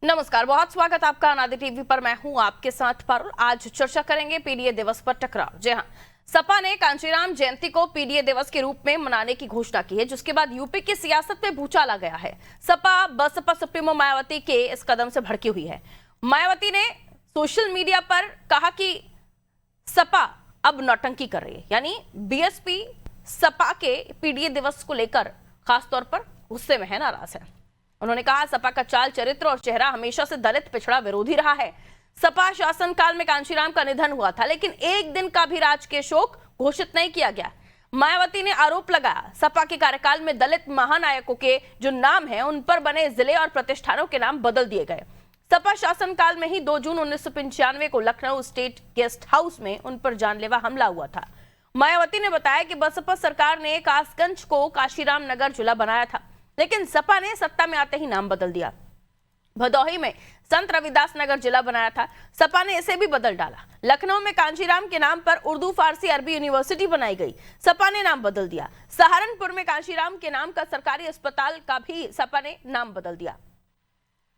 नमस्कार, बहुत स्वागत आपका अनादि टीवी पर। मैं हूं आपके साथ पारुल। आज चर्चा करेंगे पीडीए दिवस पर टकराव। जी हां, सपा ने कांशीराम जयंती को पीडीए दिवस के रूप में मनाने की घोषणा की है, जिसके बाद यूपी की सियासत में भूचाल आ गया है। सपा बसपा सुप्रीमो मायावती के इस कदम से भड़की हुई है। मायावती ने सोशल मीडिया पर कहा कि सपा अब नौटंकी कर रही है, यानी बीएसपी सपा के पीडीए दिवस को लेकर खासतौर पर गुस्से में है, नाराज है। उन्होंने कहा सपा का चाल चरित्र और चेहरा हमेशा से दलित पिछड़ा विरोधी रहा है। सपा शासनकाल में कांशीराम का निधन हुआ था, लेकिन एक दिन का भी राजकीय शोक घोषित नहीं किया गया। मायावती ने आरोप लगाया सपा के कार्यकाल में दलित महानायकों के जो नाम हैं उन पर बने जिले और प्रतिष्ठानों के नाम बदल दिए गए। सपा शासनकाल में ही 2 जून 1995 को लखनऊ स्टेट गेस्ट हाउस में उन पर जानलेवा हमला हुआ था। मायावती ने बताया कि बसपा सरकार ने कासगंज को काशीराम नगर जिला बनाया था, लेकिन सपा ने सत्ता में आते ही नाम बदल दिया। भदोही में संत रविदास नगर जिला बनाया था, सपा ने इसे भी बदल डाला। लखनऊ में कांशीराम के नाम पर उर्दू फारसी अरबी यूनिवर्सिटी बनाई गई, सपा ने नाम बदल दिया। सहारनपुर में कांशीराम के नाम का सरकारी अस्पताल का भी सपा ने नाम बदल दिया।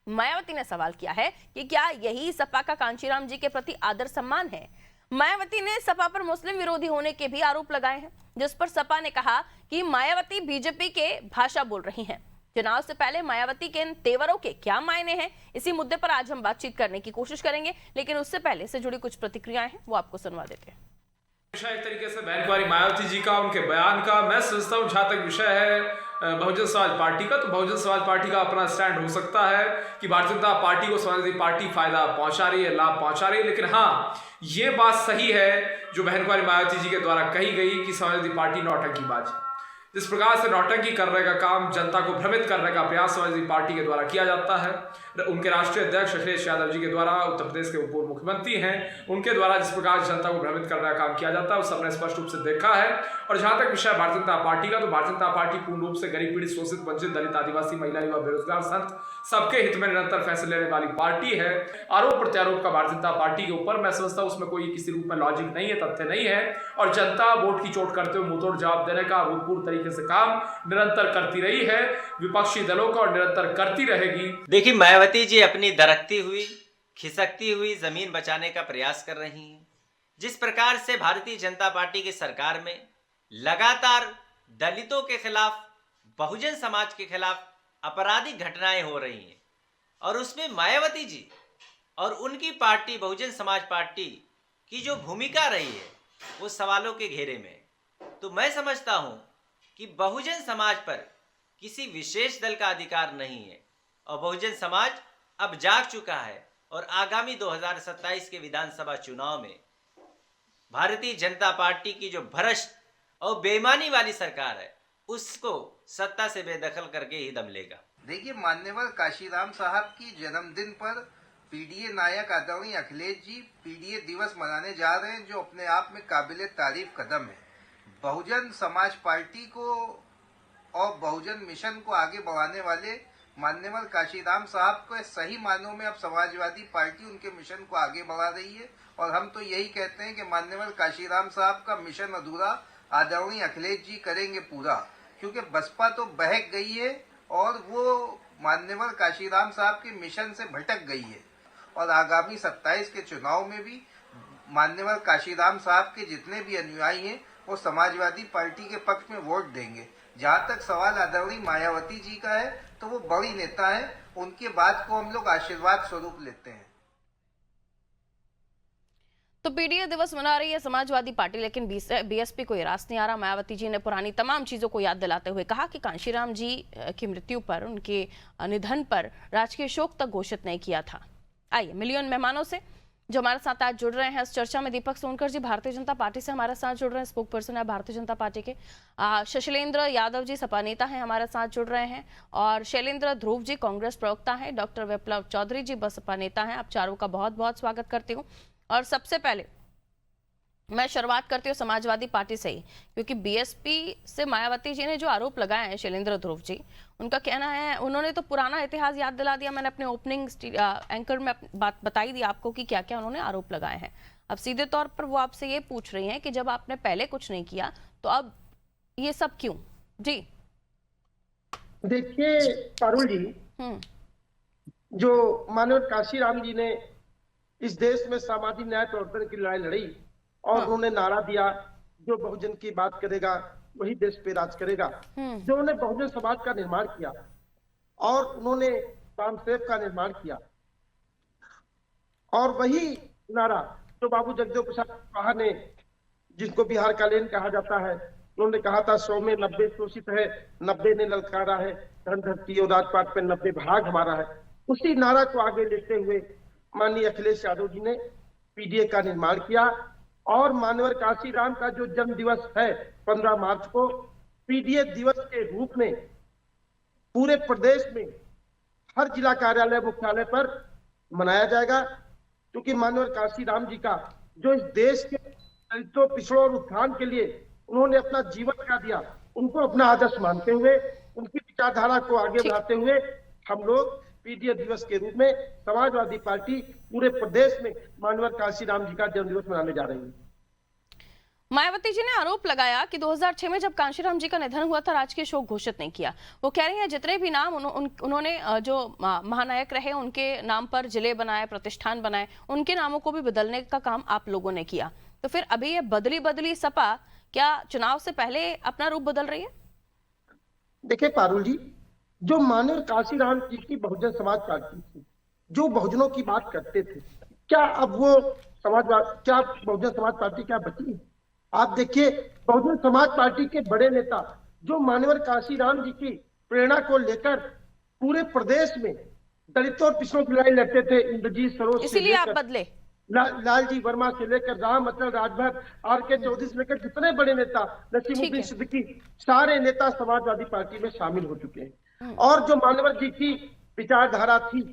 मायावती ने सवाल किया है कि क्या यही सपा का कांशीराम जी के प्रति आदर सम्मान है। मायावती ने सपा पर मुस्लिम विरोधी होने के भी आरोप लगाए हैं, जिस पर सपा ने कहा कि मायावती बीजेपी के भाषा बोल रही हैं। चुनाव से पहले मायावती के इन तेवरों के क्या मायने हैं, इसी मुद्दे पर आज हम बातचीत करने की कोशिश करेंगे, लेकिन उससे पहले से जुड़ी कुछ प्रतिक्रियाएं हैं वो आपको सुनवा देते हैं। एक तरीके से बहन कुमारी मायावती जी का, उनके बयान का मैं समझता हूँ, जहाँ तक विषय है बहुजन समाज पार्टी का, तो बहुजन समाज पार्टी का अपना स्टैंड हो सकता है कि भारतीय जनता पार्टी को समाजवादी पार्टी फायदा पहुंचा रही है, लाभ पहुंचा रही है। लेकिन हाँ, ये बात सही है जो बहन कुमारी मायावती जी के द्वारा कही गई कि समाजवादी पार्टी नौटंकीबाज है। जिस प्रकार से नौटंकी करने का काम, जनता को भ्रमित करने का प्रयास समाजवादी पार्टी के द्वारा किया जाता है, उनके राष्ट्रीय अध्यक्ष अखिलेश यादव जी के द्वारा, उत्तर प्रदेश के पूर्व मुख्यमंत्री हैं, उनके द्वारा जिस प्रकार जनता को भ्रमित करने का काम किया जाता है, उस सबने स्पष्ट रूप से देखा है। और जहां तक विषय भारतीय जनता पार्टी का, तो भारतीय जनता पार्टी पूर्ण रूप से गरीब, पीड़ित, शोषित, वंचित, दलित, आदिवासी, महिला, युवा, बेरोजगार, संत सबके हित में निरंतर फैसले लेने वाली पार्टी है। आरोप प्रत्यारोप का भारतीय जनता पार्टी के ऊपर मैं समझता हूं उसमें कोई किसी रूप में लॉजिक नहीं है, तथ्य नहीं है। और जनता वोट की चोट करते हुए मुंहतोड़ जवाब देने का अभूतपूर्व तरीके से काम निरंतर करती रही है, विपक्षी दलों का, और निरंतर करती रहेगी। देखिए, मायावती जी अपनी दरकती हुई, खिसकती हुई जमीन बचाने का प्रयास कर रही हैं। जिस प्रकार से भारतीय जनता पार्टी की सरकार में लगातार दलितों के खिलाफ, बहुजन समाज के खिलाफ आपराधिक घटनाएं हो रही हैं, और उसमें मायावती जी और उनकी पार्टी बहुजन समाज पार्टी की जो भूमिका रही है वो सवालों के घेरे में। तो मैं समझता हूं कि बहुजन समाज पर किसी विशेष दल का अधिकार नहीं है, और बहुजन समाज अब जाग चुका है, और आगामी 2027 के विधानसभा चुनाव में भारतीय जनता पार्टी की जो भ्रष्ट और बेईमानी वाली सरकार है उसको सत्ता से बेदखल करके ही दम लेगा। देखिए, मान्यवर काशीराम साहब की जन्मदिन पर पीडीए नायक आदरणीय अखिलेश जी पीडीए दिवस मनाने जा रहे हैं, जो अपने आप में काबिले तारीफ कदम है। बहुजन समाज पार्टी को और बहुजन मिशन को आगे बढ़ाने वाले मान्यवर काशीराम साहब को सही मानों में अब समाजवादी पार्टी उनके मिशन को आगे बढ़ा रही है। और हम तो यही कहते हैं कि मान्यवर काशीराम साहब का मिशन अधूरा आदरणीय अखिलेश जी करेंगे पूरा, क्योंकि बसपा तो बहक गई है और वो मान्यवर काशीराम साहब के मिशन से भटक गई है। और आगामी 27 के चुनाव में भी मान्यवर काशीराम साहब के जितने भी अनुयायी हैं वो समाजवादी पार्टी के पक्ष में वोट देंगे। जहाँ तक सवाल आदरणीय मायावती जी का है, तो वो बड़ी नेता है, उनके बात को हम लोग आशीर्वाद स्वरूप लेते हैं। तो पीडीए दिवस मना रही है समाजवादी पार्टी, लेकिन बीएसपी को ये रास नहीं आ रहा। मायावती जी ने पुरानी तमाम चीजों को याद दिलाते हुए कहा कि कांशीराम जी की मृत्यु पर, उनके निधन पर राजकीय शोक तक घोषित नहीं किया था। आइए मिलियन मेहमानों से जो हमारे साथ आज जुड़ रहे हैं इस चर्चा में। दीपक सोनकर जी भारतीय जनता पार्टी से हमारे साथ जुड़ रहे हैं, स्पोक पर्सन है भारतीय जनता पार्टी के। शैलेंद्र यादव जी सपा नेता हैं, हमारे साथ जुड़ रहे हैं। और शैलेंद्र ध्रुव जी कांग्रेस प्रवक्ता हैं। डॉक्टर विप्लव चौधरी जी बसपा नेता हैं। आप चारों का बहुत बहुत स्वागत करती हूँ। और सबसे पहले मैं शुरुआत करती हूँ समाजवादी पार्टी से ही, क्योंकि बीएसपी से मायावती जी ने जो आरोप लगाए हैं, शैलेंद्र ध्रुव जी, उनका कहना है, उन्होंने तो पुराना इतिहास याद दिला दिया। मैंने अपने ओपनिंग एंकर में बात बताई दी आपको कि क्या क्या उन्होंने आरोप लगाए हैं। अब सीधे तौर पर वो आपसे ये पूछ रही हैं कि जब आपने पहले कुछ नहीं किया तो अब ये सब क्यों? जी देखिए पारुल जी, जो माननीय काशीराम जी ने इस देश में सामाजिक न्याय प्रवर्तन की लड़ाई लड़ी और उन्होंने नारा दिया, जो बहुजन की बात करेगा वही देश पे राज करेगा। जो उन्होंने बहुजन समाज का निर्माण किया और उन्होंने रामसेव का निर्माण किया, और वही नारा जो बाबू जगदेव प्रसाद कुशवाहा ने, जिनको बिहार का लेन कहा जाता है, उन्होंने कहा था 100 में 90 शोषित है, 90 ने ललकारा है, धन धरती और राजपाट पे 90 भाग हमारा है। उसी नारा को आगे लेते हुए माननीय अखिलेश यादव जी ने पीडीए का निर्माण किया और मानवर काशीराम का जो जन्म दिवस है 15 मार्च को पीडीए दिवस के रूप में पूरे प्रदेश में हर जिला कार्यालय मुख्यालय पर मनाया जाएगा, क्योंकि मानवर काशीराम जी का जो इस देश के दलितों पिछड़ों और उत्थान के लिए उन्होंने अपना जीवन लगा दिया, उनको अपना आदर्श मानते हुए उनकी विचारधारा को आगे बढ़ाते हुए हम लोग पीडीए दिवस के रूप में समाजवादी पार्टी पूरे प्रदेश में मानवर काशीराम जी का जन्म दिवस मनाने जा रही है। मायावती जी ने आरोप लगाया कि 2006 में जब कांशीराम जी का निधन हुआ था, राजकीय शोक घोषित नहीं किया। वो कह रही हैं जितने भी नाम उन्होंने जो महानायक रहे उनके नाम पर जिले बनाए, प्रतिष्ठान बनाए, उनके नामों को भी बदलने का काम आप लोगों ने किया। तो फिर अभी ये बदली सपा क्या चुनाव से पहले अपना रूप बदल रही है? देखिए पारुल जी, जो माननीय काशीराम जी की बहुजन समाज पार्टी थी, जो बहुजनों की बात करते थे, क्या अब वो क्या बहुजन समाज पार्टी क्या बची है? आप देखिए, बहुजन समाज पार्टी के बड़े नेता जो मानवर काशीराम जी की प्रेरणा को लेकर पूरे प्रदेश में दलितों और पिछड़ों की लड़ाई लड़ते थे, इंद्रजीत सरोज से इसीलिए आप बदले। लालजी वर्मा से लेकर राम अटल राजभर, आर.के. चौधरी से लेकर जितने बड़े नेता, नसीमुद्दीन सिद्दीकी, सारे नेता समाजवादी पार्टी में शामिल हो चुके हैं। और जो मानवर जी की विचारधारा थी,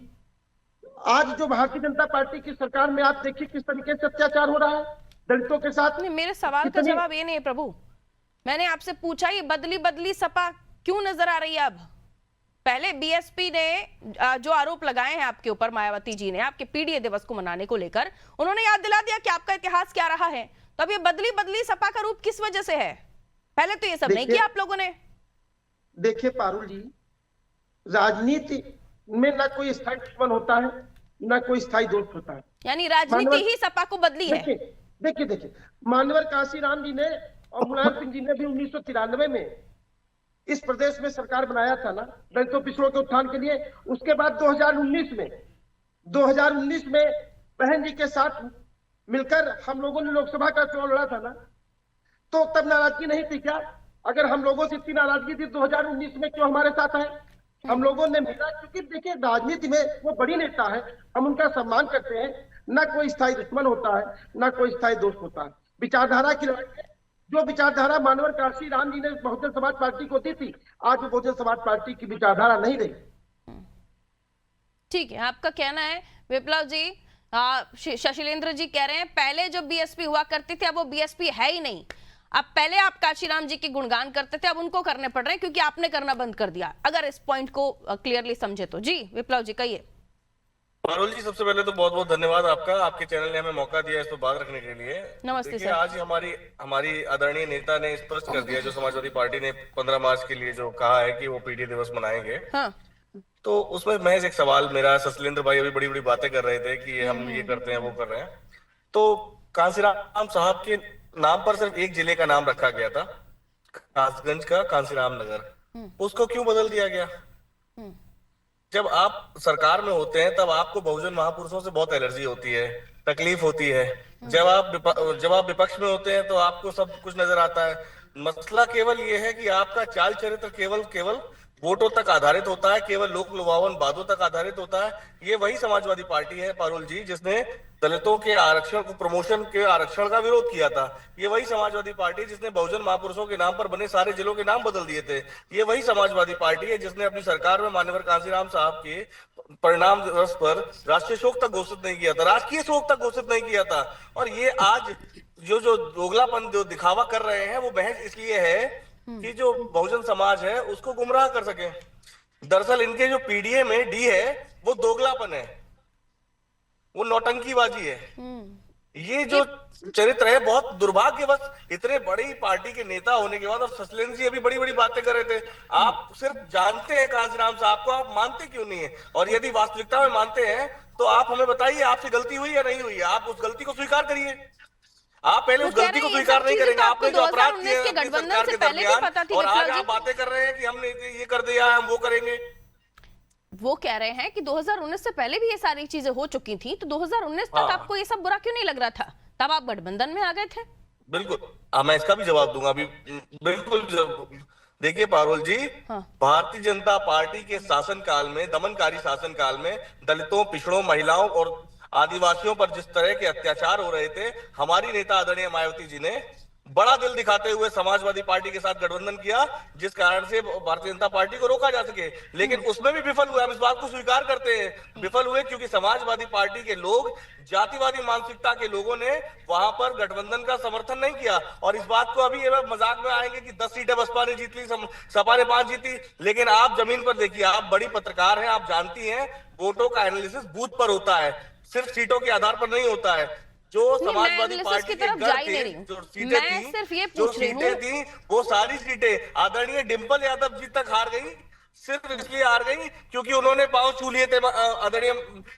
आज जो भारतीय जनता पार्टी की सरकार में आप देखिए किस तरीके से अत्याचार हो रहा है दलितों के साथ। नहीं, मेरे सवाल का जवाब ये नहीं है प्रभु। मैंने आपसे पूछा ये बदली सपा क्यों नजर आ रही है अब? पहले बीएसपी ने जो आरोप लगाए हैं आपके ऊपर, मायावती जी ने आपके पीडीए दिवस को मनाने को लेकर, उन्होंने याद दिला दिया कि आपका इतिहास क्या रहा है। तो अब ये बदली सपा का रूप किस वजह से है? पहले तो ये सब नहीं किया आप लोगों ने। देखिए पारुल जी, राजनीति में ना कोई स्थायी दुश्मन होता है, ना कोई स्थायी दोस्त होता है। यानी राजनीति ही सपा को बदली है। देखिए मानवर काशीराम जी ने और मुलायम सिंह जी ने भी 1993 में इस प्रदेश में सरकार बनाया था ना, दलितों पिछड़ों के उत्थान के लिए। उसके बाद 2019 में बहन जी के साथ मिलकर हम लोगों ने लोकसभा का चुनाव लड़ा था ना, तो तब नाराजगी नहीं थी क्या? अगर हम लोगों से इतनी नाराजगी थी 2019 में, क्यों हमारे साथ है? हम लोगों ने मिला, क्योंकि देखिए राजनीति में वो बड़ी नेता है, हम उनका सम्मान करते हैं। ना कोई स्थायी दुश्मन होता है, ना कोई स्थायी दोस्त होता है। विचारधारा की लड़ाई है। जो विचारधारा मानवर काशीराम जी ने बहुजन समाज पार्टी को दी थी, आज वो बहुजन समाज पार्टी की विचारधारा नहीं रही। ठीक है, आपका कहना है। विप्लव जी, शशिलेंद्र जी कह रहे हैं पहले जो बीएसपी हुआ करती थी अब वो बीएसपी है ही नहीं। अब पहले आप काशीराम जी की गुणगान करते थे, अब उनको करने पड़ रहे हैं क्योंकि आपने करना बंद कर दिया। अगर इस पॉइंट को क्लियरली समझे तो। जी विप्लव जी कहिए। पारुल जी, सबसे पहले तो बहुत बहुत धन्यवाद आपका, आपके चैनल ने हमें मौका दिया इस पर बात रखने के लिए। नमस्ते सर। आज हमारी आदरणीय नेता ने स्पष्ट कर दिया, जो समाजवादी पार्टी ने 15 मार्च के लिए जो कहा है कि वो पीडीए दिवस मनाएंगे। हाँ। तो उसमें महज एक सवाल मेरा, शशिलेंद्र भाई अभी बड़ी बड़ी बातें कर रहे थे कि हम ये करते हैं वो कर रहे हैं। तो कांसीराम साहब के नाम पर सिर्फ एक जिले का नाम रखा गया था, कासगंज का कांसीराम नगर, उसको क्यों बदल दिया गया? जब आप सरकार में होते हैं तब आपको बहुजन महापुरुषों से बहुत एलर्जी होती है, तकलीफ होती है। जब आप विपक्ष में होते हैं तो आपको सब कुछ नजर आता है। मसला केवल ये है कि आपका चाल चरित्र केवल वोटों तक आधारित होता है, केवल लोक लुभावन बातों तक आधारित होता है। ये वही समाजवादी पार्टी है पारुल जी जिसने दलितों के आरक्षण को, प्रमोशन के आरक्षण का विरोध किया था। ये वही समाजवादी पार्टी जिसने बहुजन महापुरुषों के नाम पर बने सारे जिलों के नाम बदल दिए थे। ये वही समाजवादी पार्टी है जिसने अपनी सरकार में माननीय कांसीराम साहब के परिणाम दिवस पर राष्ट्रीय शोक तक घोषित नहीं किया था, राजकीय शोक तक घोषित नहीं किया था। और ये आज जो दोगलापन जो दिखावा कर रहे हैं वो महज इसलिए है कि जो बहुजन समाज है उसको गुमराह कर सके। दरअसल इनके जो पीडीए में डी है वो दोगलापन है, वो नौटंकीबाजी है। ये जो चरित्र है बहुत दुर्भाग्यवश, इतने बड़ी पार्टी के नेता होने के बाद, और ससलेंद्र जी अभी बड़ी बड़ी बातें कर रहे थे। आप सिर्फ जानते हैं कांशीराम साहब को, आप मानते क्यों नहीं है? और यदि वास्तविकता में मानते हैं तो आप हमें बताइए आपसे गलती हुई या नहीं हुई है, आप उस गलती को स्वीकार करिए। आप पहले उस गलती को स्वीकार नहीं करेंगे, आपने जो अपराध किया अपनी सरकार के दरमियान, और आज आप बातें कर रहे हैं कि हमने ये कर दिया, हम वो करेंगे। वो कह रहे हैं कि 2019 से पहले भी ये सारी चीजें हो चुकी थी, तो 2019 तक आपको ये सब बुरा क्यों नहीं लग रहा था? तब आप गठबंधन में आ गए थे। बिल्कुल, मैं इसका भी जवाब दूंगा अभी। बिल्कुल, देखिए पारुल जी, भारतीय जनता पार्टी के शासनकाल में, दमनकारी शासनकाल में, दलितों, पिछड़ों, महिलाओं और आदिवासियों पर जिस तरह के अत्याचार हो रहे थे, हमारी नेता आदरणीय मायावती जी ने बड़ा दिल दिखाते हुए समाजवादी पार्टी के साथ गठबंधन किया, जिस कारण से भारतीय जनता पार्टी को रोका जा सके। लेकिन उसमें भी विफल हुए, हम इस बात को स्वीकार करते हैं, विफल हुए, क्योंकि समाजवादी पार्टी के लोग, जातिवादी मानसिकता के लोगों ने वहां पर गठबंधन का समर्थन नहीं किया। और इस बात को अभी मजाक में आएंगे कि 10 सीटें बसपा ने जीत ली, सपा ने 5 जीती, लेकिन आप जमीन पर देखिए, आप बड़ी पत्रकार हैं, आप जानती हैं वोटों का एनालिसिस बूथ पर होता है, सिर्फ सीटों के आधार पर नहीं होता है। जो समाजवादी पार्टी के गढ़ थे, जो सीटें थी, वो सारी सीटें आदरणीय डिंपल यादव जी तक हार गई। सिर्फ इसलिए हार गई क्योंकि उन्होंने पांव छू लिए थे आदरणीय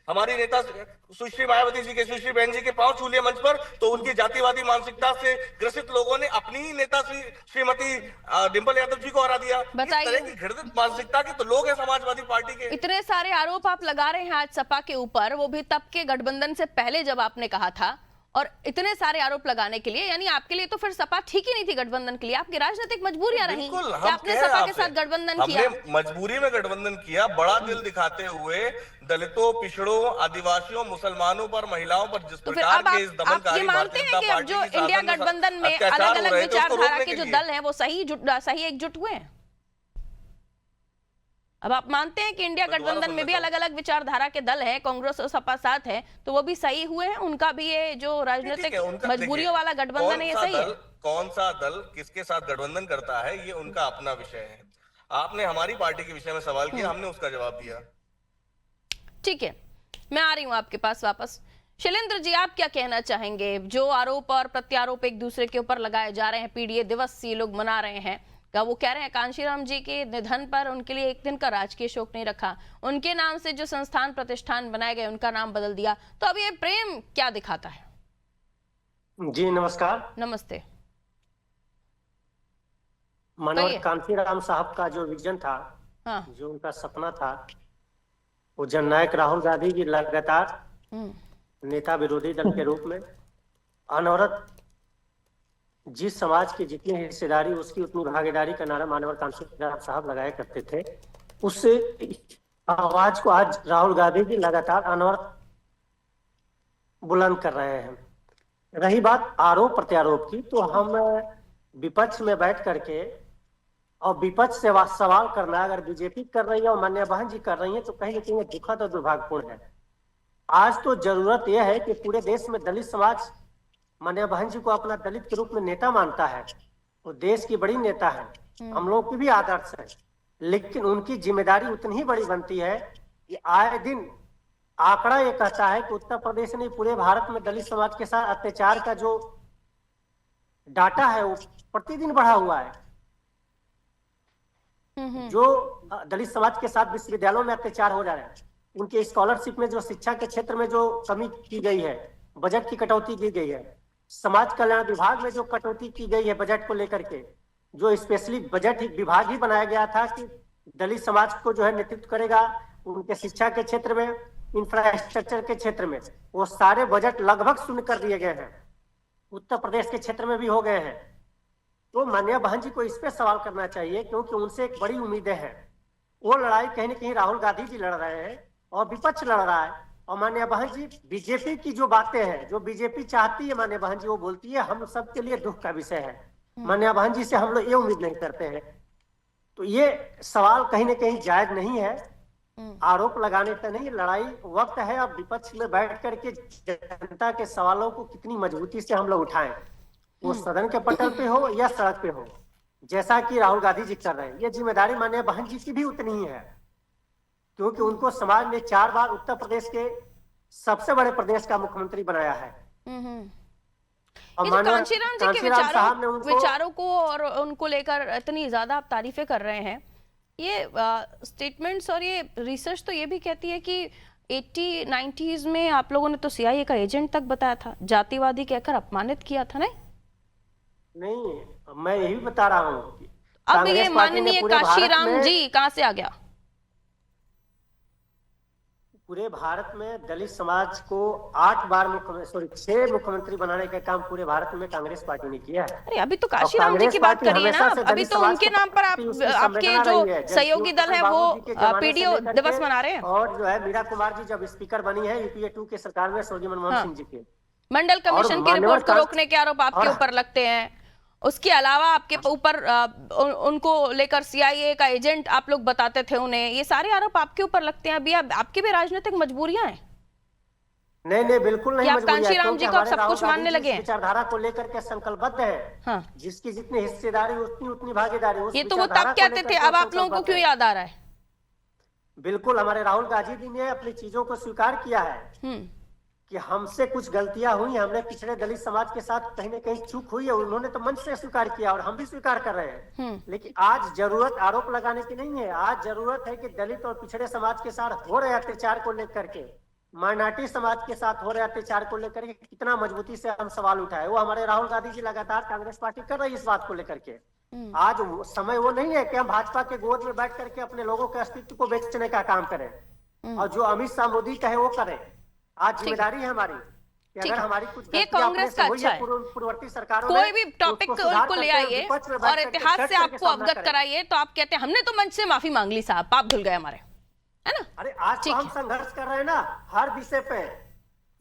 हमारी नेता सुश्री मायावती जी के, सुश्री बहन जी के पांव छू लिए मंच पर, तो उनकी जातिवादी मानसिकता से ग्रसित लोगों ने अपनी ही नेता श्रीमती डिंपल यादव जी को हरा दिया। इस तरह की घृणित मानसिकता के तो लोग हैं समाजवादी पार्टी के। इतने सारे आरोप आप लगा रहे हैं आज सपा के ऊपर, वो भी तब के गठबंधन से पहले जब आपने कहा था, और इतने सारे आरोप लगाने के लिए, यानी आपके लिए तो फिर सपा ठीक ही नहीं थी गठबंधन के लिए, आपकी राजनीतिक मजबूरियां रही कि आपने सपा के साथ गठबंधन किया। हमने मजबूरी में गठबंधन किया, बड़ा दिल दिखाते हुए दलितों, पिछड़ों, आदिवासियों, मुसलमानों पर, महिलाओं पर जिस प्रकार के इस दमनकारी मानते हैं कि अब जो इंडिया गठबंधन में अलग अलग विचारधारा के जो दल हैं वो सही एकजुट हुए हैं? अब आप मानते हैं कि इंडिया गठबंधन में भी अलग अलग विचारधारा के दल हैं, कांग्रेस और सपा साथ है, तो वो भी सही हुए हैं? उनका भी ये जो राजनीतिक मजबूरियों वाला गठबंधन है, ये सही है? कौन सा दल किसके साथ गठबंधन करता है, ये उनका अपना विषय है। आपने हमारी पार्टी के विषय में सवाल किया, हमने उसका जवाब दिया। ठीक है, मैं आ रही हूँ आपके पास वापस। शैलेंद्र जी, आप क्या कहना चाहेंगे? जो आरोप और प्रत्यारोप एक दूसरे के ऊपर लगाए जा रहे हैं, पीडीए दिवस ये लोग मना रहे हैं, वो कह रहे हैं कांशीराम जी के निधन पर उनके लिए एक दिन का राजकीय शोक नहीं रखा, उनके नाम से जो संस्थान प्रतिष्ठान बनाए गए उनका नाम बदल दिया, तो अब ये प्रेम क्या दिखाता है? जी नमस्कार। नमस्ते। मनोहर कांशीराम साहब का जो विजन था, जो उनका सपना था, वो जननायक राहुल गांधी जी लगातार नेता विरोधी दल के रूप में अनवरत जिस समाज की जितनी हिस्सेदारी उसकी उतनी भागीदारी का नारा मानवर कांशीराम साहब लगाया करते थे, उससे आवाज को आज राहुल गांधी जी लगातार अनवरत बुलंद कर रहे हैं। रही बात आरोप प्रत्यारोप की, तो हम विपक्ष में बैठ करके और विपक्ष से सवाल करना, अगर बीजेपी कर रही है और मान्या बहन जी कर रही है, तो कहीं न कहीं दुखद और दुर्भाग्यपूर्ण है। आज तो जरूरत यह है कि पूरे देश में दलित समाज मान्या बहन जी को अपना दलित के रूप में नेता मानता है, वो देश की बड़ी नेता है, हम लोग की भी आदर्श है, लेकिन उनकी जिम्मेदारी उतनी ही बड़ी बनती है कि आए दिन आंकड़ा ये कहता है कि उत्तर प्रदेश ने पूरे भारत में दलित समाज के साथ अत्याचार का जो डाटा है वो प्रतिदिन बढ़ा हुआ है। जो दलित समाज के साथ विश्वविद्यालयों में अत्याचार हो रहा है, उनके स्कॉलरशिप में जो शिक्षा के क्षेत्र में जो कमी की गई है, बजट की कटौती की गई है, समाज कल्याण विभाग में जो कटौती की गई है बजट को लेकर के, जो स्पेशली बजट विभाग ही बनाया गया था कि दलित समाज को जो है नेतृत्व करेगा, उनके शिक्षा के क्षेत्र में, इंफ्रास्ट्रक्चर के क्षेत्र में, वो सारे बजट लगभग शून्य कर दिए गए हैं, उत्तर प्रदेश के क्षेत्र में भी हो गए हैं। तो मान्या बहन जी को इस पे सवाल करना चाहिए, क्योंकि उनसे एक बड़ी उम्मीदें हैं। वो लड़ाई कहीं न कहीं राहुल गांधी जी लड़ रहे हैं और विपक्ष लड़ रहा है, और मान्या बहन जी बीजेपी की जो बातें हैं, जो बीजेपी चाहती है मान्या बहन जी वो बोलती है, हम सबके लिए दुख का विषय है। मान्या बहन जी से हम लोग ये उम्मीद नहीं करते हैं। तो ये सवाल कहीं न कहीं जायज नहीं है, आरोप लगाने का नहीं, लड़ाई वक्त है। अब विपक्ष में बैठ करके जनता के सवालों को कितनी मजबूती से हम लोग उठाएं, वो सदन के पटल पे हो या सड़क पे हो, जैसा कि राहुल गांधी जी कर रहे हैं। ये जिम्मेदारी मान्या बहन जी की भी उतनी ही है, क्योंकि उनको समाज ने 4 बार उत्तर प्रदेश के सबसे बड़े प्रदेश का मुख्यमंत्री बनाया है। ये जो कांशीराम जी के विचारों को और उनको लेकर इतनी ज्यादा आप तारीफें कर रहे हैं, ये स्टेटमेंट्स और ये रिसर्च तो ये भी कहती है कि 80-90s में आप लोगों ने तो CIA का एजेंट तक बताया था, जातिवादी कहकर अपमानित किया था। नहीं, मैं यही बता रहा हूँ। अब ये माननीय कांशीराम जी कहाँ से आ गया? पूरे भारत में दलित समाज को 6 मुख्यमंत्री बनाने का काम पूरे भारत में कांग्रेस पार्टी ने किया है। अरे अभी तो कांशीराम जी की बात करिए ना, अभी तो उनके नाम पर आपके जो सहयोगी दल है वो PDO दिवस मना रहे हैं। और जो है मीरा कुमार जी जब स्पीकर बनी है UPA 2 के सरकार में स्वर्गीय मनमोहन सिंह जी के, मंडल कमीशन की रिपोर्ट को रोकने के आरोप आपके ऊपर लगते हैं। उसके अलावा आपके ऊपर उनको लेकर CIA का एजेंट आप लोग बताते थे उन्हें, ये सारे आरोप आपके ऊपर लगते हैं। अभी आपकी भी राजनीतिक मजबूरियां हैं? नहीं बिल्कुल नहीं। आप कांशीराम जी को आप सब कुछ मानने लगे हैं? विचारधारा को लेकर के संकल्पबद्ध है। हाँ। जिसकी जितनी हिस्सेदारी उतनी भागीदारी। ये तो वो तब कहते थे, अब आप लोगों को क्यों याद आ रहा है? बिल्कुल, हमारे राहुल गांधी जी ने अपनी चीजों को स्वीकार किया है कि हमसे कुछ गलतियां हुई, हमने पिछड़े दलित समाज के साथ कहीं न कहीं चूक हुई है। उन्होंने तो मंच से स्वीकार किया और हम भी स्वीकार कर रहे हैं। लेकिन आज जरूरत आरोप लगाने की नहीं है, आज जरूरत है कि दलित और पिछड़े समाज के साथ हो रहे अत्याचार को लेकर के, माइनॉरिटी समाज के साथ हो रहे अत्याचार को लेकर के कितना मजबूती से हम सवाल उठाए, वो हमारे राहुल गांधी जी लगातार कांग्रेस पार्टी कर रही है इस बात को लेकर के। आज समय वो नहीं है कि हम भाजपा के गोद में बैठ करके अपने लोगों के अस्तित्व को बेचने का काम करें और जो अमित शाह मोदी कहे वो करें। आज जिम्मेदारी है हमारी कि अगर हमारी कुछ ये कांग्रेस का अच्छा है, पूर्ववर्ती सरकारों कोई भी टॉपिक को ले आइए और इतिहास से आपको अवगत कराइए, तो आप कहते हैं हमने तो मंच से माफी मांग ली साहब, पाप धुल गए हमारे, है ना? अरे आज तो हम संघर्ष कर रहे हैं ना हर विषय पे।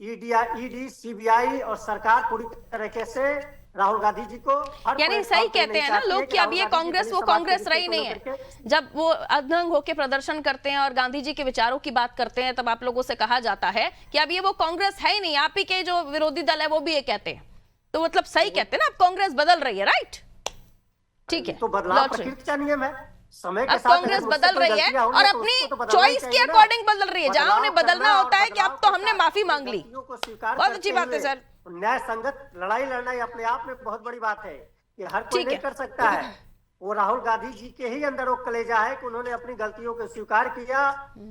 ED, CBI और सरकार पूरी तरीके से राहुल गांधी जी को, यानी सही कहते हैं ना लोग कि अब ये कांग्रेस वो कांग्रेस रही नहीं है। जब वो अधंग होकर प्रदर्शन करते हैं और गांधी जी के विचारों की बात करते हैं, तब आप लोगों से कहा जाता है कि अब ये वो कांग्रेस है ही नहीं। आप ही के जो विरोधी दल है वो भी ये कहते हैं, तो मतलब सही कहते हैं ना, अब कांग्रेस बदल रही है, राइट? ठीक है, तो बदलाव प्रकृति का नियम है। समय के अब साथ कांग्रेस बदल रही है और अपनी चॉइस के अकॉर्डिंग बदल रही है। जहां उन्हें बदलना होता है कि अब तो हमने माफी मांग ली। बहुत अच्छी बात है सर। न्याय संगत लड़ाई लड़ना अपने आप में बहुत बड़ी बात है, ये हर कोई नहीं कर सकता है। वो राहुल गांधी जी के ही अंदर वो कलेजा है कि उन्होंने अपनी गलतियों को स्वीकार किया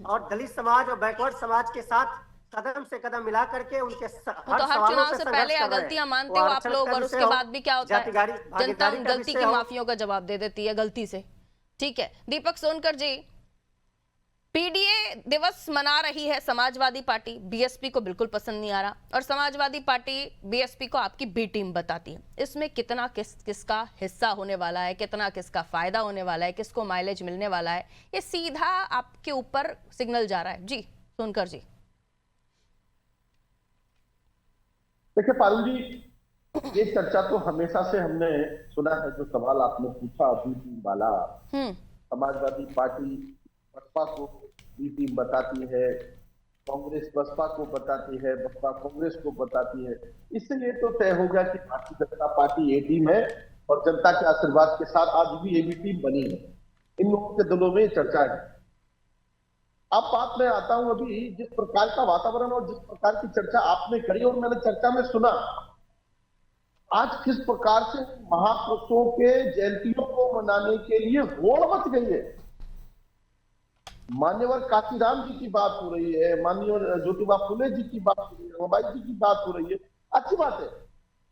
और दलित समाज और बैकवर्ड समाज के साथ कदम से कदम मिला करके उनके हर चुनाव से पहले गलतियां मानते हो आप लोग, और उसके बाद भी क्या होता है, जनता गलती की माफियों का जवाब दे देती है गलती से। ठीक है, दीपक सोनकर जी, PDA दिवस मना रही है समाजवादी पार्टी, BSP को बिल्कुल पसंद नहीं आ रहा, और समाजवादी पार्टी BSP को आपकी B टीम बताती है। इसमें कितना किसका हिस्सा होने वाला है, कितना किसका फायदा होने वाला है, किसको माइलेज मिलने वाला है, ये सीधा आपके ऊपर सिग्नल जा रहा है। जी सोनकर जी। देखिए पारुल जी, ये चर्चा तो हमेशा से हमने सुना है। जो सवाल आपने पूछा बी टीम वाला, समाजवादी पार्टी बसपा को बी टीम बताती है, कांग्रेस बसपा को बताती है, बसपा कांग्रेस को बताती है। इससे ये तो तय हो गया कि भारतीय जनता पार्टी ए टीम है और जनता के आशीर्वाद के साथ आज भी ए बी टीम बनी है। इन लोगों के दिलों में चर्चा है। अब बात में आता हूं, अभी जिस प्रकार का वातावरण और जिस प्रकार की चर्चा आपने करी और मैंने चर्चा में सुना, आज किस प्रकार से महापुरुषों के जयंतियों को मनाने के लिए होड़ मच गई है। मान्यवर काशीराम जी की बात हो रही है, मान्यवर ज्योतिबा फुले जी की बात हो रही है, रमाबाई जी की बात हो रही है। अच्छी बात है,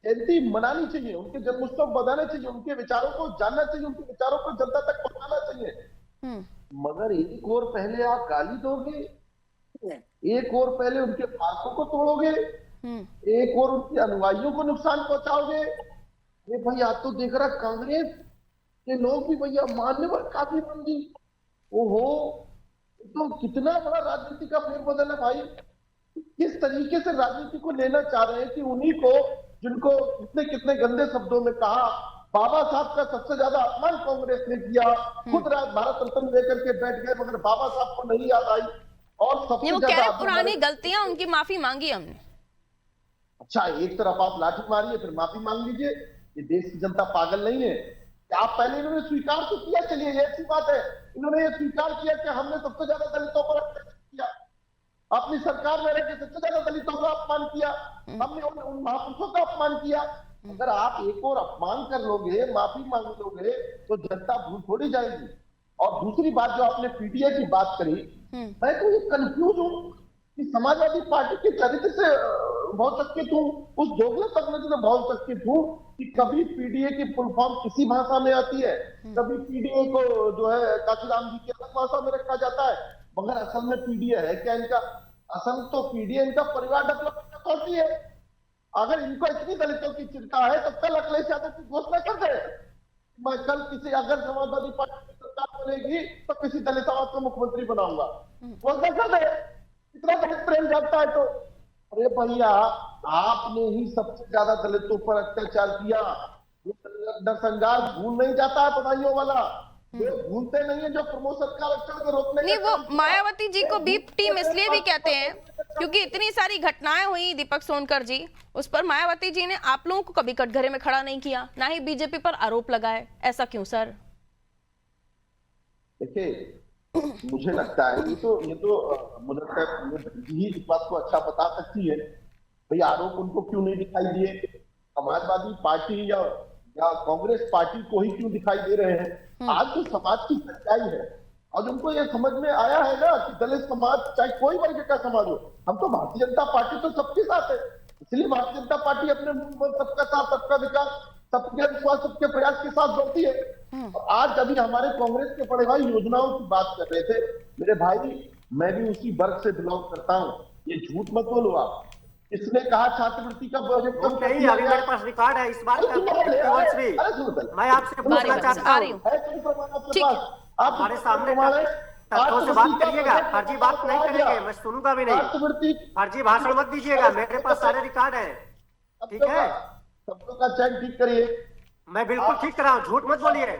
जयंती मनानी चाहिए, उनके जन्मोत्सव बनाने चाहिए, उनके विचारों को जानना चाहिए, उनके विचारों को जनता तक पहुंचाना चाहिए। मगर एक और पहले आप गाली दोगे, एक और पहले उनके पार्कों को तोड़ोगे, एक और उनके अनुयायियों को नुकसान पहुंचाओगे। ये भाई आप तो देख रहा कांग्रेस के लोग भी भैया मान्यवर काशीराम जी, ओहो, तो कितना बड़ा राजनीति का फेरबदल है भाई। किस तरीके से राजनीति को लेना चाह रहे हैं कि उन्हीं को, जिनको कितने कितने गंदे शब्दों में कहा, बाबा साहब का सबसे ज्यादा अपमान कांग्रेस ने किया, खुद भारत रत्न लेकर के बैठ गए, मगर बाबा साहब को नहीं याद आई। और सबसे ज्यादा पुरानी गलतियां, उनकी माफी मांगी हमने। अच्छा, एक तरफ आप लाठी मारिए फिर माफी मांग लीजिए, ये देश की जनता पागल नहीं है। आप पहले इन्होंने स्वीकार तो किया, चलिए ये अच्छी बात है, इन्होंने ये स्वीकार किया कि हमने सबसे ज्यादा दलितों पर अत्याचार किया। अपनी सरकार में रह के सबसे ज्यादा दलितों का अपमान किया, हमने उन महापुरुषों का अपमान किया। अगर आप एक और अपमान कर लोगे, माफी मांग लोगे, तो जनता भूल थोड़ी जाएगी। और दूसरी बात जो आपने पीटीए की बात करी, मैं तो ये कंफ्यूज हूँ कि समाजवादी पार्टी के चरित्र से बहुत चकित हूँ, उस दोगलापन से बहुत चकित हूँ कि कभी पीडीए की फुल फॉर्म किसी भाषा में आती है, कभी पीडीए को जो है काशीराम जी की अलग भाषा में रखा जाता है, मगर असल में पीडीए है क्या इनका? असल तो पीडीए इनका परिवार डेवलपमेंट अथॉरिटी है। अगर इनको इतनी दलितों की चिंता है तो कल अखिलेश यादव की घोषणा कर दे, मैं कल किसी अगर समाजवादी पार्टी की सरकार बनेगी तो किसी दलित समाज को मुख्यमंत्री बनाऊंगा, घोषणा कर दे। इतना दलित प्रेम जाता है तो। अरे भैया, आपने ही सबसे ज्यादा दलितों पर अत्याचार किया। नरसंहार भूल नहीं जाता है बधाइयों वाला, वो भूलते नहीं है जो प्रमोशन का आरक्षण को रोकने नहीं, वो मायावती जी को बी टीम इसलिए भी कहते हैं क्योंकि इतनी सारी घटनाएं हुई दीपक सोनकर जी, उस पर मायावती जी ने आप लोगों को कभी कटघरे में खड़ा नहीं किया, ना ही बीजेपी पर आरोप लगाए। ऐसा क्यों सर? देखिए, मुझे लगता है ये तो मुझे लगता है जी इस बात को अच्छा बता सकती है भाई, आरोप उनको क्यों नहीं दिखाई दिए, समाजवादी पार्टी या कांग्रेस पार्टी को ही क्यों दिखाई दे रहे हैं। आज जो समाज की सच्चाई है, आज उनको ये समझ में आया है ना कि दलित समाज चाहे कोई वर्ग का समाज हो, हम तो भारतीय जनता पार्टी तो सबके साथ है, इसलिए भारतीय जनता पार्टी अपने मूल सबका साथ, सबका विकास, सबके विश्वास, सबके प्रयास के साथ बढ़ती है। और आज अभी हमारे कांग्रेस के बड़े भाई योजनाओं की बात कर रहे थे, मेरे भाई मैं भी उसी वर्ग से बिलोंग करता हूँ, ये झूठ मत बोलो आप। इसने कहा छात्रवृत्ति का बजट कम कर दिया, अभी मेरे पास रिकॉर्ड है इस बात का। मैं आपसे पूछना चाहता हूँ, हमारे सामने तथ्यों से बात करिएगा, फर्जी बात नहीं करेंगे, मैं सुनूंगा भी नहीं, फर्जी भाषण मत दीजिएगा, मेरे पास सारे रिकॉर्ड है, ठीक है? शब्दों का चयन ठीक करिए। मैं बिल्कुल ठीक कर रहा हूँ, झूठ मत बोलिए,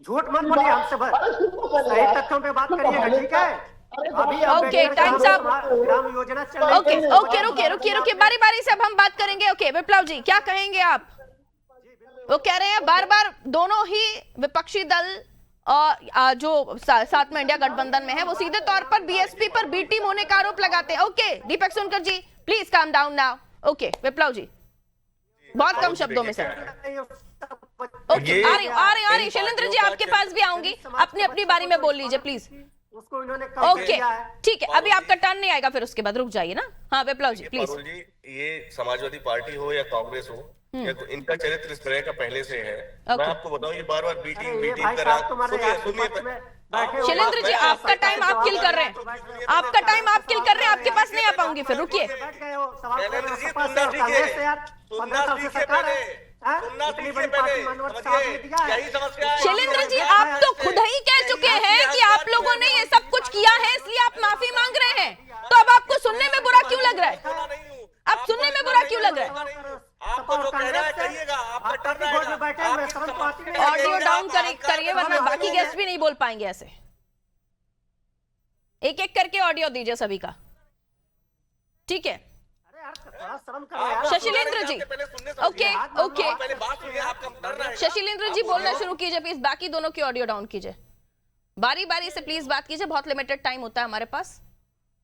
झूठ मत बोलिए हमसे, सही तथ्यों पे बात करिएगा, ठीक है? अभी okay, times up. Gram Yojana चल रही है। ओके ओके, रुकिए, बारी बारी से अब हम बात करेंगे। ओके विप्लव जी, क्या कहेंगे आप? वो कह रहे हैं बार बार दोनों ही विपक्षी दल जो साथ में इंडिया गठबंधन में है, वो सीधे तौर पर बीएसपी पर बी टीम होने का आरोप लगाते हैं। Okay Deepak Sonkar ji, please calm down now. Okay Viplav ji, बहुत कम शब्दों में सर। ओके, आ रही शैलेंद्र जी, आपके पास भी आऊंगी, अपनी अपनी बारी में बोल लीजिए प्लीज। उसको इन्होंने ओके ठीक है, अभी आपका टर्न नहीं आएगा, फिर उसके बाद रुक जाइए ना। हाँ विप्लव जी प्लीज। पारुल जी, ये समाजवादी पार्टी हो या कांग्रेस हो, इनका चरित्र इस तरह का पहले से है। मैं आपको बताऊं, ये बार बार बीटिंग शैलेंद्र जी, आपका टाइम आप किल कर रहे हैं, आपका टाइम आप किल कर रहे हैं, आपके पास नहीं आ पाऊंगी, फिर रुकिए। शैलेंद्र जी, आप तो खुद ही कह चुके हैं कि आप लोगों ने ये सब कुछ किया है, इसलिए आप माफी मांग रहे हैं, तो अब आपको सुनने में बुरा क्यों लग रहा है? अब सुनने में बुरा क्यों लग रहा है? ऑडियो डाउन करिए, वरना बाकी गेस्ट भी नहीं बोल पाएंगे ऐसे। एक एक करके ऑडियो दीजिए सभी का, ठीक है? शशिलेंद्र जी, ओके शशिलेंद्र जी बोलना शुरू कीजिए प्लीज, बाकी दोनों की ऑडियो डाउन कीजिए, बारी बारी से प्लीज बात कीजिए, बहुत लिमिटेड टाइम होता है हमारे पास।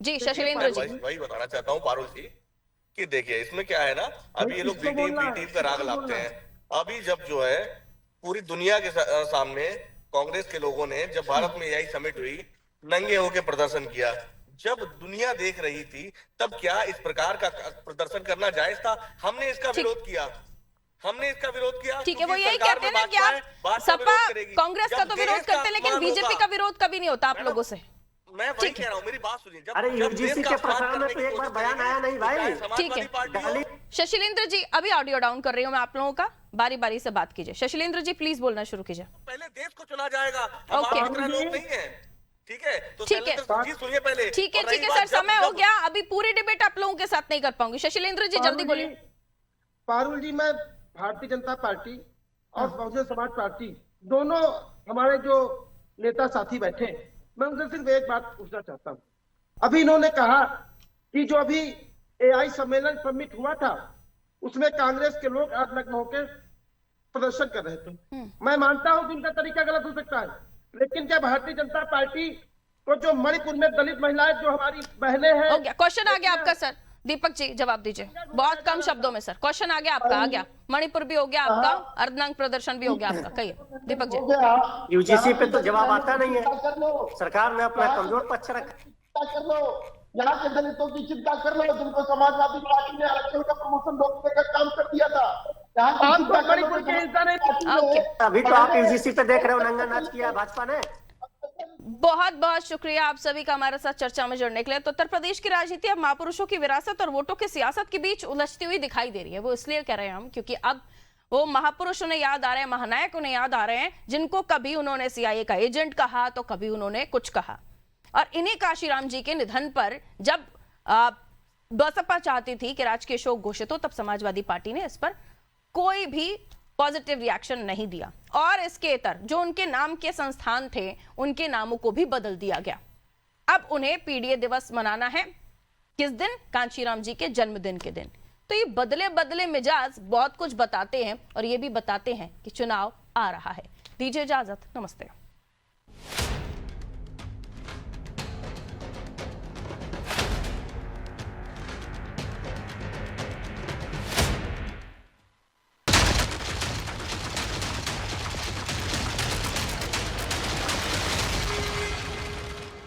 जी शशिलेंद्र जी। वही बताना चाहता हूँ पारुल जी कि देखिए इसमें क्या है ना, अभी ये लोग बी टीम का राग लाते हैं। अभी जब जो है पूरी दुनिया के सामने कांग्रेस के लोगों ने, जब भारत में यही समिट हुई, नंगे होकर प्रदर्शन किया, जब दुनिया देख रही थी, तब क्या इस प्रकार का प्रदर्शन करना जायज था? हमने इसका विरोध किया, ठीक है, वो यही कहते हैं ना कि आप सपा कांग्रेस का तो विरोध करते हैं, लेकिन बीजेपी का विरोध कभी नहीं होता आप लोगों से। मैं वही कह रहा हूँ, मेरी बात सुनिए। अरे यूजीसी के प्रकरण में तो एक बार बयान आया नहीं भाई। ठीक है शशिलेंद्र जी, अभी ऑडियो डाउन कर रही हूँ मैं आप लोगों का, बारी बारी से बात कीजिए। शशिलेंद्र जी प्लीज बोलना शुरू कीजिए। पहले देश को चुना जाएगा, ओके लोग नहीं है, ठीक है? तो ठीक है सुनिए पहले। ठीक है सर, समय हो गया, अभी पूरी डिबेट आप लोगों के साथ नहीं कर पाऊंगी। शशिलेंद्र जी जल्दी बोलिए। पारुल जी, मैं भारतीय जनता पार्टी और बहुजन समाज पार्टी दोनों हमारे जो नेता साथी बैठे, मैं उनसे सिर्फ एक बात पूछना चाहता हूँ। अभी इन्होंने कहा कि जो अभी एआई सम्मेलन समिट हुआ था, उसमें कांग्रेस के लोग आज नग्न होकर प्रदर्शन कर रहे थे। मैं मानता हूं कि उनका तरीका गलत हो सकता है, लेकिन क्या भारतीय जनता पार्टी तो जो मणिपुर में दलित महिलाएं जो हमारी बहनें हैं, हो गया, क्वेश्चन आ गया आपका सर। दीपक जी जवाब दीजिए बहुत कम शब्दों में सर। क्वेश्चन आ गया आपका, आ गया। मणिपुर भी हो गया आपका, अर्धनग्न प्रदर्शन भी हो गया आपका। कहिए दीपक जी। यूजीसी पे तो जवाब आता नहीं है, सरकार ने अपना कमजोर पक्ष रखा। कर लो, यहाँ के दलितों की चिंता कर लो, जिनको समाजवादी पार्टी ने आरक्षण का प्रमोशन रोकने का काम कर दिया था। आपको मणिपुर के हिस्सा नहीं। ओके, अभी तो आप यूजीसी पे देख रहे हो नंगा नाच किया भाजपा ने। बहुत बहुत शुक्रिया आप सभी का हमारे साथ चर्चा में जुड़ने के लिए। तो उत्तर प्रदेश की राजनीति अब महापुरुषों की विरासत और वोटों की सियासत के बीच उलझती हुई दिखाई दे रही है। वो इसलिए कह रहे हैं हम क्योंकि अब वो महापुरुष उन्हें याद आ रहे हैं, महानायक उन्हें याद आ रहे हैं, जिनको कभी उन्होंने सीआईए का एजेंट कहा तो कभी उन्होंने कुछ कहा। और इन्हीं काशीराम जी के निधन पर जब बसपा चाहती थी कि राजकीय शोक घोषित हो, तब समाजवादी पार्टी ने इस पर कोई भी पॉजिटिव रिएक्शन नहीं दिया और इसके इतर जो उनके नाम के संस्थान थे उनके नामों को भी बदल दिया गया। अब उन्हें पीडीए दिवस मनाना है किस दिन? कांशीराम जी के जन्मदिन के दिन। तो ये बदले बदले मिजाज बहुत कुछ बताते हैं और ये भी बताते हैं कि चुनाव आ रहा है। दीजिए इजाजत, नमस्ते।